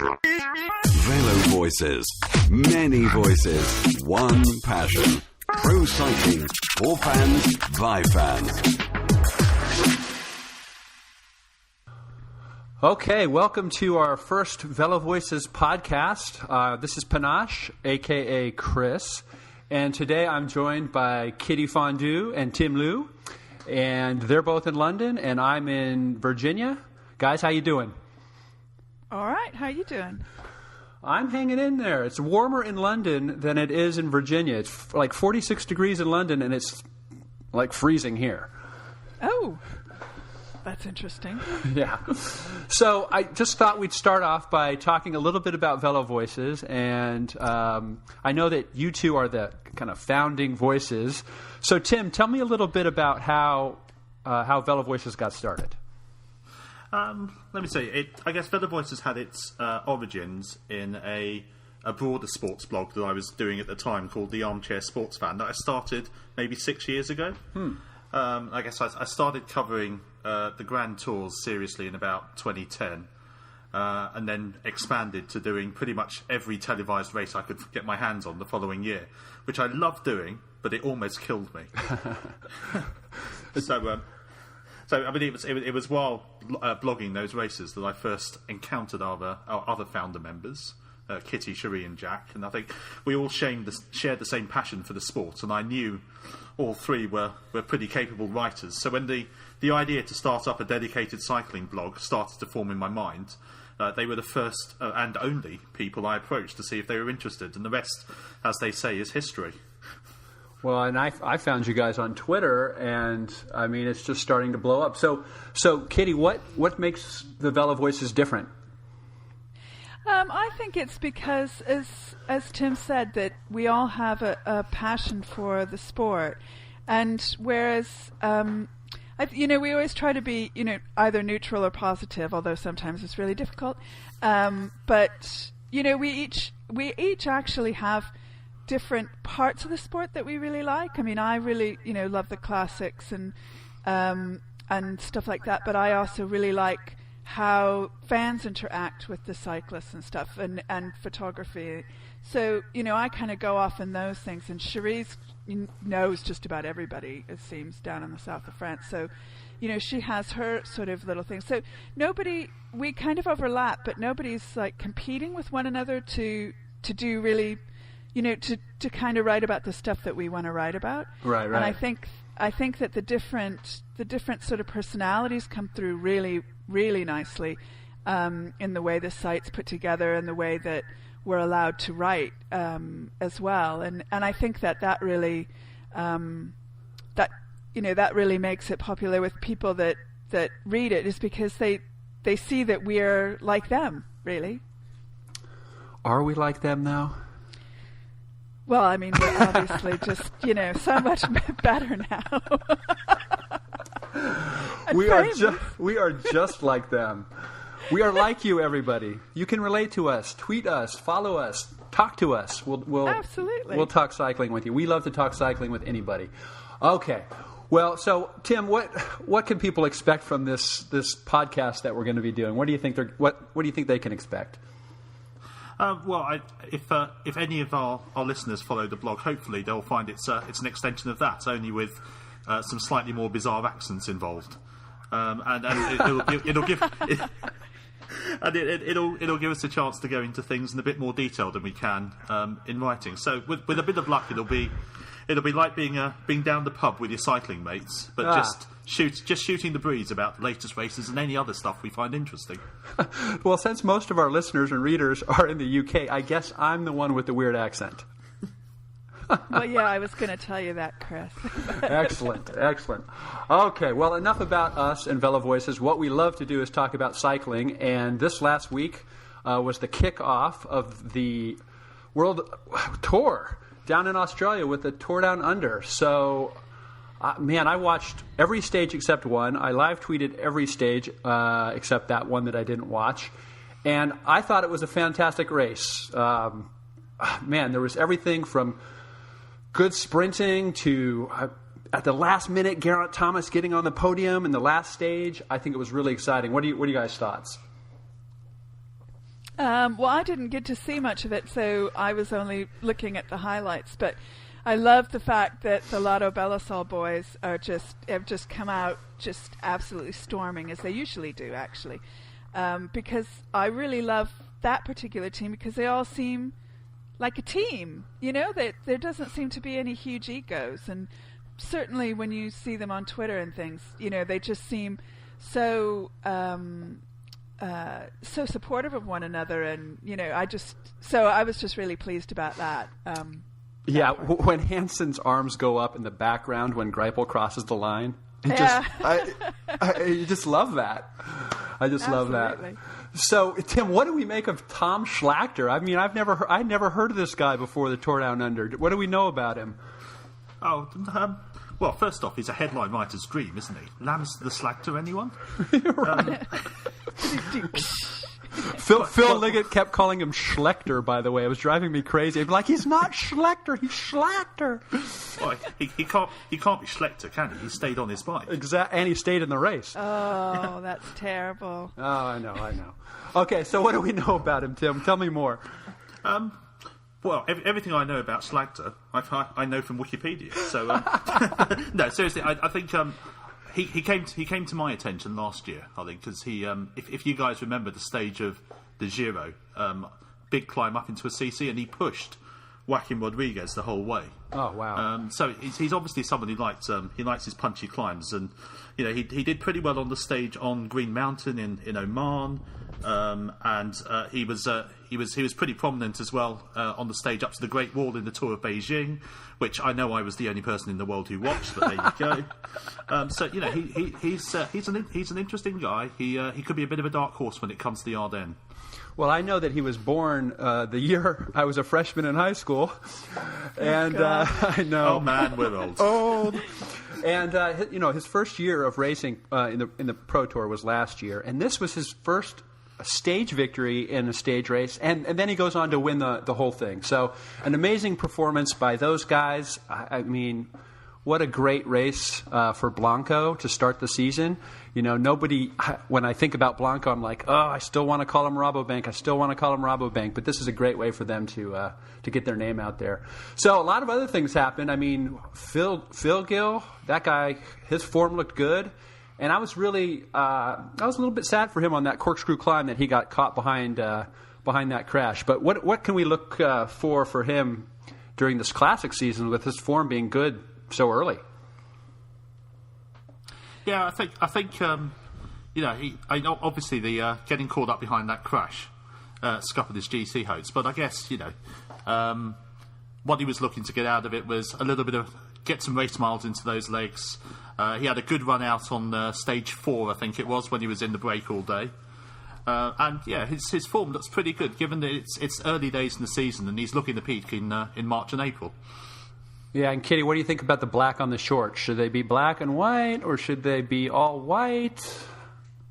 VeloVoices. Many voices, one passion. Pro cycling, for fans, by fans. Okay, welcome to our first VeloVoices podcast. This is Panache, a.k.a. Chris. And today I'm joined by Kitty Fondue and Tim Liu. And they're both in London, and I'm in Virginia. Guys, how you doing? All right, how you doing? I'm hanging in there. It's warmer in London than it is in Virginia. It's like 46 degrees in London, and it's like freezing here. Oh, that's interesting. Yeah. So I just thought we'd start off by talking a little bit about VeloVoices, and I know that you two are the kind of founding voices. So Tim, tell me a little bit about how VeloVoices got started. Let me say, I guess VeloVoices had its origins in a broader sports blog that I was doing at the time called The Armchair Sports Fan that I started maybe 6 years ago. I guess I started covering the Grand Tours seriously in about 2010 and then expanded to doing pretty much every televised race I could get my hands on the following year, which I loved doing, but it almost killed me. So I mean, it was while blogging those races that I first encountered our other founder members, Kitty, Cherie, and Jack, and I think we all shared the same passion for the sport. And I knew all three were pretty capable writers. So when the idea to start up a dedicated cycling blog started to form in my mind, they were the first and only people I approached to see if they were interested. And the rest, as they say, is history. Well, and I found you guys on Twitter, and I mean, it's just starting to blow up. So Kitty, what makes the VeloVoices different? I think it's because, as Tim said, that we all have a passion for the sport, and whereas we always try to be either neutral or positive, although sometimes it's really difficult. But we each actually have different parts of the sport that we really like. I mean, I really, love the classics and stuff like that, but I also really like how fans interact with the cyclists and stuff and photography. So, I kind of go off in those things, and Cherie knows just about everybody, it seems, down in the south of France. So, she has her sort of little things. So we kind of overlap, but nobody's like competing with one another to do really to kind of write about the stuff that we want to write about. Right. And I think that the different sort of personalities come through really, really nicely in the way the site's put together and the way that we're allowed to write as well. And I think that really that really makes it popular with people that read it, is because they see that we're like them, really. Are we like them now? Well, I mean, we're obviously just, so much better now. We are just like them. We are like you, everybody. You can relate to us, tweet us, follow us, talk to us. Absolutely. We'll talk cycling with you. We love to talk cycling with anybody. Okay. Well, so Tim, what can people expect from this podcast that we're going to be doing? What do you think they can expect? If any of our listeners follow the blog, hopefully they'll find it's an extension of that, only with some slightly more bizarre accents involved, and it'll give us a chance to go into things in a bit more detail than we can in writing. So with a bit of luck, it'll be like being down the pub with your cycling mates, but just shooting the breeze about the latest races and any other stuff we find interesting. Well, since most of our listeners and readers are in the UK, I guess I'm the one with the weird accent. Well, yeah, I was going to tell you that, Chris. Excellent. Okay, well, enough about us and VeloVoices. What we love to do is talk about cycling, and this last week was the kickoff of the World Tour down in Australia with the Tour Down Under. So, I watched every stage except one. I live tweeted every stage except that one that I didn't watch. And I thought it was a fantastic race. There was everything from good sprinting to, at the last minute, Geraint Thomas getting on the podium in the last stage. I think it was really exciting. What are you guys' thoughts? Well, I didn't get to see much of it, so I was only looking at the highlights. But I love the fact that the Lotto Belisol boys have just come out just absolutely storming, as they usually do, actually. Because I really love that particular team because they all seem like a team. You know, there doesn't seem to be any huge egos, and certainly when you see them on Twitter and things, you know, they just seem so so supportive of one another, and you know, I was just really pleased about that. Yeah, when Hansen's arms go up in the background when Greipel crosses the line, you just love that. I just love that. So, Tim, what do we make of Tom Schlachter? I mean, I'd never heard of this guy before the Tour Down Under. What do we know about him? Oh, well, first off, he's a headline writer's dream, isn't he? Lambs the Schlachter, anyone? Phil Liggett kept calling him Schlechter, by the way. It was driving me crazy. I'd be like, he's not Schlechter, he's Schlachter. Well, he can't be Schlechter, can he? He stayed on his bike. And he stayed in the race. Oh, that's terrible. Oh, I know. Okay, so what do we know about him, Tim? Tell me more. Well, everything I know about Schlachter, I know from Wikipedia. So, no, seriously, I think he came to my attention last year. I think because if you guys remember the stage of the Giro, big climb up into a CC, and he pushed Joaquin Rodriguez the whole way. Oh wow! So he's obviously someone who likes his punchy climbs, and you know he did pretty well on the stage on Green Mountain in Oman. And he was pretty prominent as well on the stage up to the Great Wall in the Tour of Beijing, which I know I was the only person in the world who watched. But there you go. So you know he's an interesting guy. He could be a bit of a dark horse when it comes to the Ardennes. Well, I know that he was born the year I was a freshman in high school, and I know. Oh man, we're old. Old. And you know, his first year of racing in the Pro Tour was last year, and this was his first stage victory in a stage race, and then he goes on to win the whole thing. So an amazing performance by those guys. I mean, what a great race for Blanco to start the season. You know, when I think about Blanco, I'm like, oh, I still want to call him Rabobank. But this is a great way for them to get their name out there. So a lot of other things happened. I mean, Phil Gill, that guy, his form looked good. And I was really, I was a little bit sad for him on that corkscrew climb that he got caught behind that crash. But what can we look for him during this classic season with his form being good so early? Yeah, I think you know, obviously the getting caught up behind that crash scuppered his GC hopes. But I guess, you know, what he was looking to get out of it was a little bit of get some race miles into those legs. He had a good run out on stage 4, I think it was, when he was in the break all day. And yeah, his form looks pretty good, given that it's early days in the season and he's looking to peak in March and April. Yeah, and Kitty, what do you think about the black on the shorts? Should they be black and white, or should they be all white?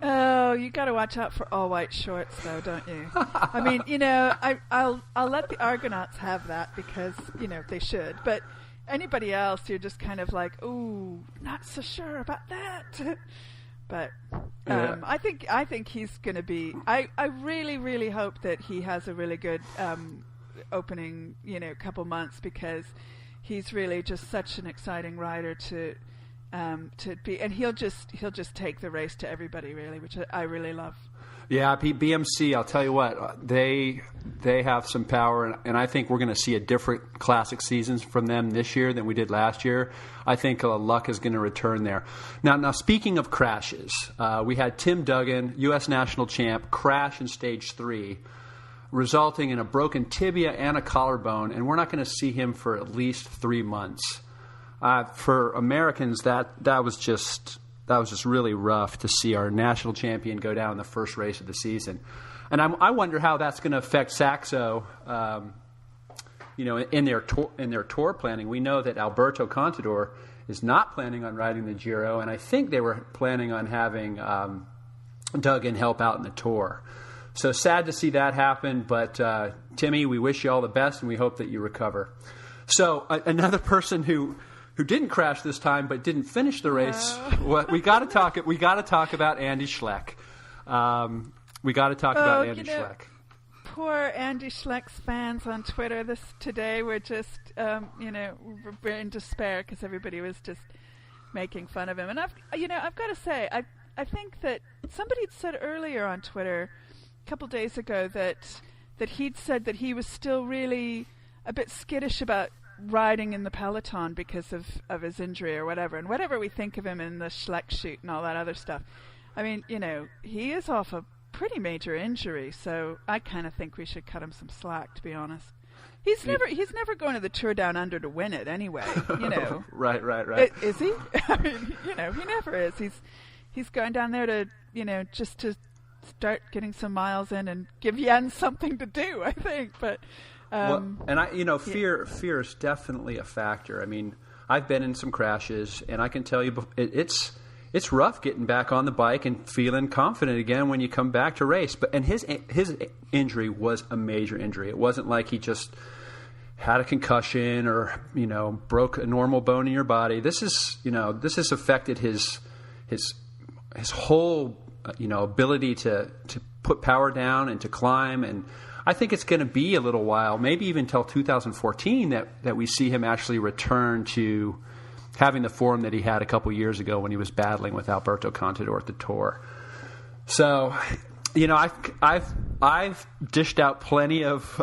Oh, you got to watch out for all white shorts, though, don't you? I mean, you know, I'll let the Argonauts have that because, you know, they should. But anybody else, you're just kind of like, ooh, not so sure about that. But I think he's going to be. I really, really hope that he has a really good opening, you know, couple months, because he's really just such an exciting rider to be, and he'll just take the race to everybody, really, which I really love. Yeah, BMC, I'll tell you what, they have some power, and I think we're going to see a different classic seasons from them this year than we did last year. I think luck is going to return there. Now speaking of crashes, we had Tim Duggan, U.S. national champ, crash in stage 3, resulting in a broken tibia and a collarbone, and we're not going to see him for at least 3 months. For Americans, that was just really rough to see our national champion go down in the first race of the season. And I wonder how that's going to affect Saxo, you know, in their tour planning. We know that Alberto Contador is not planning on riding the Giro, and I think they were planning on having Duggan help out in the Tour. So sad to see that happen, but Timmy, we wish you all the best, and we hope that you recover. So another person who didn't crash this time but didn't finish the race, we got to talk about Andy Schleck. Schleck. poor Andy Schleck's fans on Twitter today were just, were in despair because everybody was just making fun of him. And I've got to say, I think that somebody had said earlier on Twitter a couple days ago that he'd said that he was still really a bit skittish about riding in the peloton because of his injury or whatever. And whatever we think of him in the Schleck shoot and all that other stuff, I mean, he is off a pretty major injury, so I kind of think we should cut him some slack, to be honest. He's never going to the Tour Down Under to win it anyway, Right. Is he? I mean, he never is. He's going down there to, just to start getting some miles in and give Jens something to do, I think. But fear is definitely a factor. I mean, I've been in some crashes, and I can tell you it's rough getting back on the bike and feeling confident again when you come back to race. And his injury was a major injury. It wasn't like he just had a concussion or broke a normal bone in your body. This has affected his whole ability to put power down and to climb. And I think it's going to be a little while, maybe even till 2014, that we see him actually return to having the form that he had a couple years ago when he was battling with Alberto Contador at the Tour. So, I've dished out plenty of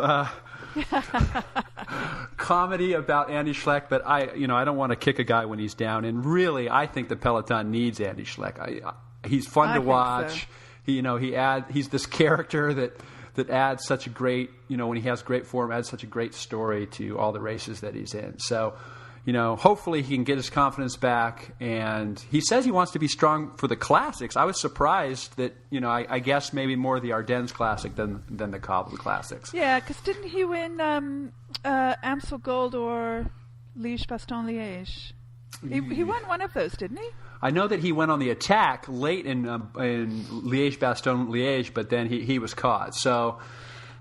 comedy about Andy Schleck, but I don't want to kick a guy when he's down. And really, I think the peloton needs Andy Schleck. He's fun to watch. So. He's this character that adds such a great, when he has great form, adds such a great story to all the races that he's in. So, hopefully he can get his confidence back. And he says he wants to be strong for the classics. I was surprised that, I guess maybe more the Ardennes Classic than the Cobble Classics. Yeah, because didn't he win Amstel Gold or Liège-Bastogne-Liège? He won one of those, didn't he? I know that he went on the attack late in Liège-Bastogne-Liège, but then he was caught. So,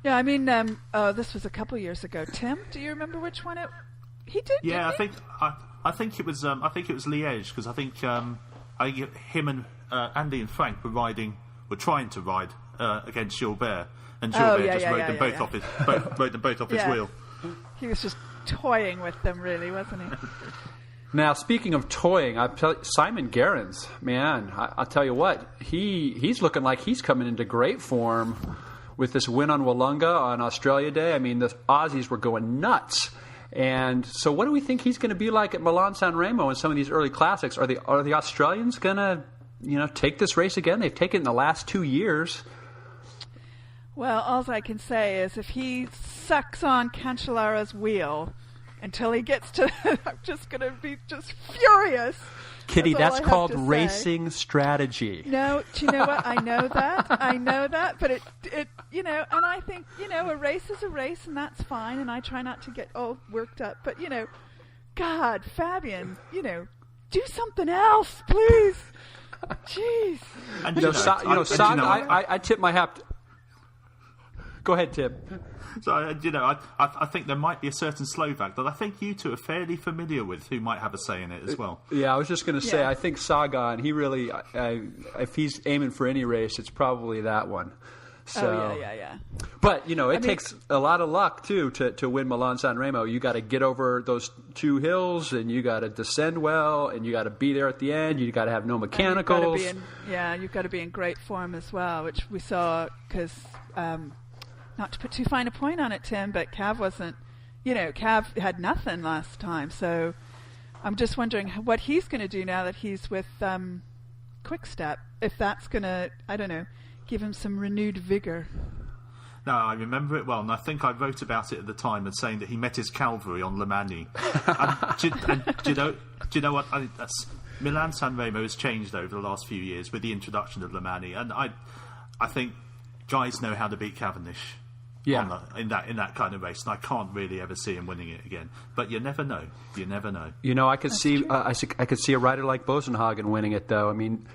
yeah, I mean, this was a couple years ago. Tim, do you remember which one he did? Yeah, didn't I think it was Liège, because I think him and Andy and Frank were trying to ride against Gilbert, and Gilbert rode them both off his wheel. He was just toying with them, really, wasn't he? Now, speaking of toying, Simon Gerrans, man, I'll tell you what, he's looking like he's coming into great form with this win on Wollonga on Australia Day. I mean, the Aussies were going nuts. And so what do we think he's going to be like at Milan-San Remo in some of these early classics? Are the Australians going to, take this race again? They've taken it in the last 2 years. Well, all I can say is if he sucks on Cancellara's wheel until he gets to I'm just going to be just furious. Kitty, that's called racing strategy. No, do you know what? I know that, but it and I think, a race is a race, and that's fine, and I try not to get all worked up, but, God, Fabian, do something else, please. Jeez. And Saga, I tip my hat. Go ahead, Tim. So, I think there might be a certain Slovak that I think you two are fairly familiar with who might have a say in it as well. Yeah, I was just going to say, I think Sagan, he really, if he's aiming for any race, it's probably that one. So, yeah. But, it takes a lot of luck, too, to win Milan-San Remo. You got to get over those two hills, and you got to descend well, and you got to be there at the end. You got to have no mechanicals. You've got to be in great form as well, which we saw because... not to put too fine a point on it, Tim, but Cav wasn't, Cav had nothing last time. So I'm just wondering what he's going to do now that he's with Quick Step. If that's going to, I don't know, give him some renewed vigor. No, I remember it well, and I think I wrote about it at the time and saying that he met his Calvary on Le Mani. Do you know what? Milan-San Remo has changed over the last few years with the introduction of Le Mani, and I think guys know how to beat Cavendish. Yeah. In that kind of race, and I can't really ever see him winning it again. But you never know. I could see I could see a rider like Bosenhagen winning it, though. I mean,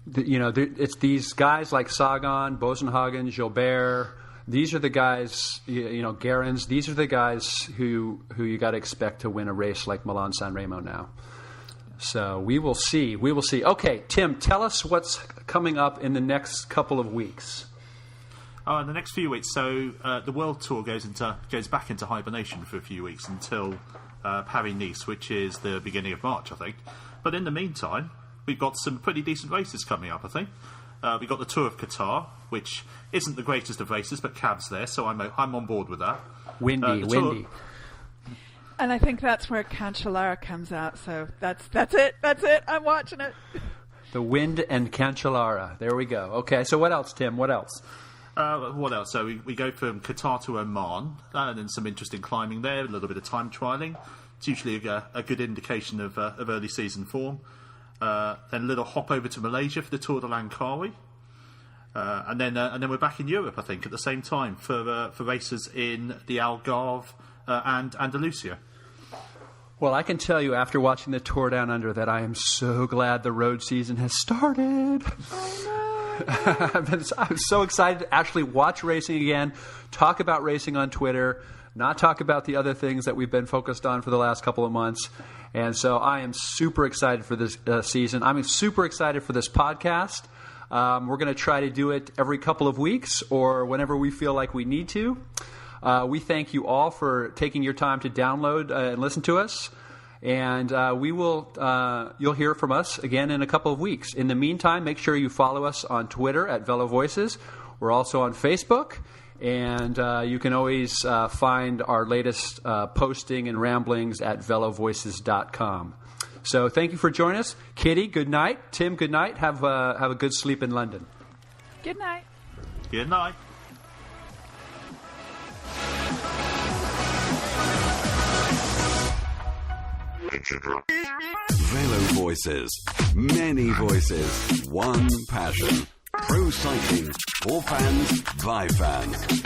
it's these guys like Sagan, Bosenhagen, Gilbert. These are the guys, Gerrans. These are the guys who you got to expect to win a race like Milan-San Remo now. So we will see. Okay, Tim, tell us what's coming up in the next couple of weeks. Oh, in the next few weeks. So the World Tour goes back into hibernation for a few weeks until Paris-Nice, which is the beginning of March, I think. But in the meantime, we've got some pretty decent races coming up, I think. We've got the Tour of Qatar, which isn't the greatest of races, but Cav's there, so I'm on board with that. Windy. And I think that's where Cancellara comes out. So that's it. That's it. I'm watching it. The Wind and Cancellara. There we go. Okay, so what else, Tim? What else? What else? So we go from Qatar to Oman, and then some interesting climbing there, a little bit of time trialling. It's usually a good indication of early season form. Then a little hop over to Malaysia for the Tour de Langkawi. And then we're back in Europe, I think, at the same time for races in the Algarve and Andalusia. Well, I can tell you after watching the Tour Down Under that I am so glad the road season has started. I'm so excited to actually watch racing again, talk about racing on Twitter, not talk about the other things that we've been focused on for the last couple of months. And so I am super excited for this season. I'm super excited for this podcast. We're going to try to do it every couple of weeks or whenever we feel like we need to. We thank you all for taking your time to download and listen to us. And you'll hear from us again in a couple of weeks. In the meantime, make sure you follow us on Twitter at VeloVoices. We're also on Facebook. And you can always find our latest posting and ramblings at VeloVoices.com. So thank you for joining us. Kitty, good night. Tim, good night. Have a good sleep in London. Good night. Good night. VeloVoices. Many voices. One passion. Pro cycling. For fans. By fans.